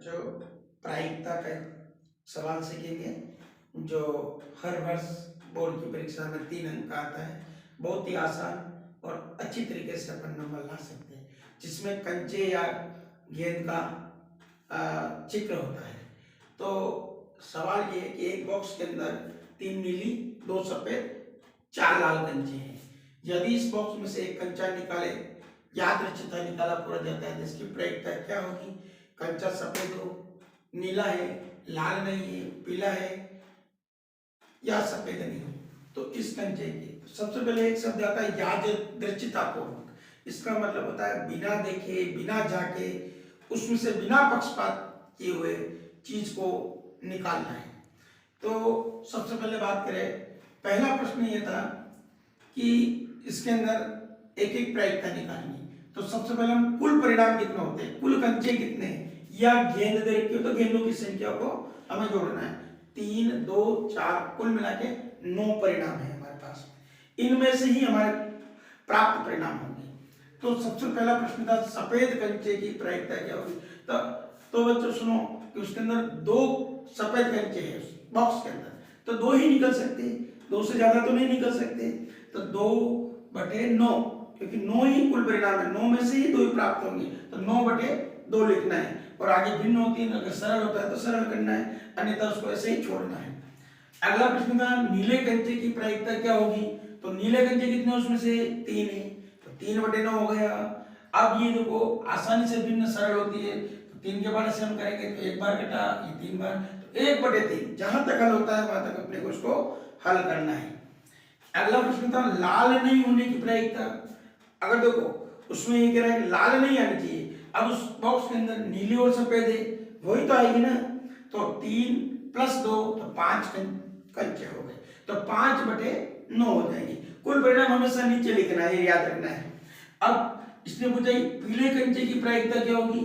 जो प्रायिकता का सवाल सीखेंगे जो हर वर्ष बोर्ड की परीक्षा में 3 अंक का आता है। बहुत ही आसान और अच्छी तरीके से अपन नंबर ला सकते हैं, जिसमें कंचे या गेंद का चित्र होता है। तो सवाल ये है कि एक बॉक्स के अंदर 3 नीली, 2 सफेद, 4 लाल कंचे हैं। यदि इस बॉक्स में से एक कंचा निकाले यादृच्छिकता निकाला पूरा जाता है, जिसकी प्रायिकता क्या होगी? कंचा सफेद हो, नीला है, लाल नहीं है, पीला है या सफेद नहीं हो, तो इस कंचे की सबसे पहले एक शब्द आता है यादृच्छिकतापूर्वक। इसका मतलब होता है बिना देखे, बिना जाके, उसमें से बिना पक्षपात किए हुए चीज को निकालना है। तो सबसे पहले बात करें, पहला प्रश्न ये था कि इसके अंदर एक एक प्रायिकता निकालनी। तो सबसे पहले हम कुल परिणाम कितने होते हैं, कुल कंचे कितने हैं, या गेंद दे रखी हो तो गेंदों की संख्या को हमें जोड़ना है। 3, 2, 4 कुल मिला के 9 परिणाम है हमारे पास। इनमें से ही हमारे प्राप्त परिणाम होंगे। तो सबसे पहला प्रश्न था सफेद कंचे की प्रायिकता क्या होगी। तो बच्चों सुनो कि उसके अंदर 2 सफेद कंचे हैं बॉक्स के अंदर, तो 2 ही निकल सकते हैं, 2 से ज्यादा तो नहीं निकल सकते। तो 2/9, क्योंकि 9 ही कुल परिणाम है, 9 में से ही 2 ही प्राप्त होंगे, तो 9/2 लिखना है। और आगे भिन्न होती है, अगर सरल होता है तो सरल करना है, अन्यथा उसको ऐसे ही छोड़ना है। अगला प्रश्न था नीले कंचे की प्रायिकता क्या होगी। तो नीले कंचे कितने, उसमें से 3 है, तो 3/9 हो गया। अब ये देखो आसानी से भिन्न सरल होती है, तो 3 के बाद से हम करेंगे तो 1 बार कटा, ये 3 बार, तो 1/3 जहां तक हल होता है वहां तक अपने को उसको हल करना है। अगला प्रश्न था लाल नहीं होने की प्रायिकता। अगर देखो उसमें ये कह रहा है लाल नहीं आनी चाहिए, अब उस बॉक्स के अंदर नीली और सफेद है, वही तो आएगी ना। तो 3 + 2 तो 5 कंचे हो गए, तो 5/9 हो जाएंगे। कुल परिणाम हमेशा नीचे लिखना है, याद रखना है। अब इसने पूछा पीले कंचे की प्रायिकता क्या होगी।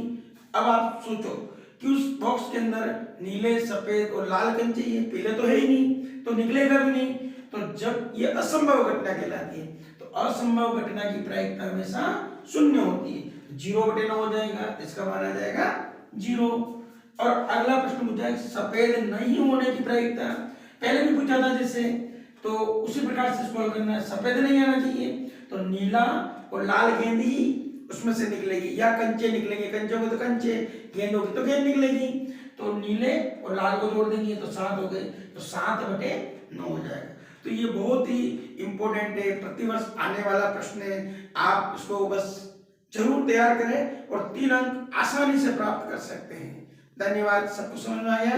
अब आप सोचो कि उस बॉक्स के अंदर नीले, सफेद और लाल कंचे ही है, पीले तो है ही नहीं, तो निकलेगा भी नहीं। तो जब ये असंभव घटना कहलाती है, तो असंभव घटना की प्रायिकता हमेशा 0 होती है। 0/9 हो जाएगा, इसका मान आ जाएगा 0। और अगला प्रश्न पूछा है सफेद नहीं होने की प्रायिकता। पहले भी पूछा था जैसे, तो उसी प्रकार से इसको करना है। सफेद नहीं आना चाहिए, तो नीला और लाल गेंद ही उसमें से निकलेगी, या कंचे निकलेंगे, कंचे होंगे तो कंचे, गेंद होगी तो गेंद निकलेगी। तो नीले और लाल को जोड़ देंगे तो 7 हो गए, तो 7/9 हो जाएगा। तो ये बहुत ही इंपॉर्टेंट है, प्रतिवर्ष आने वाला प्रश्न है। आप इसको बस जरूर तैयार करें और 3 अंक आसानी से प्राप्त कर सकते हैं। धन्यवाद। सबको समझ में आया?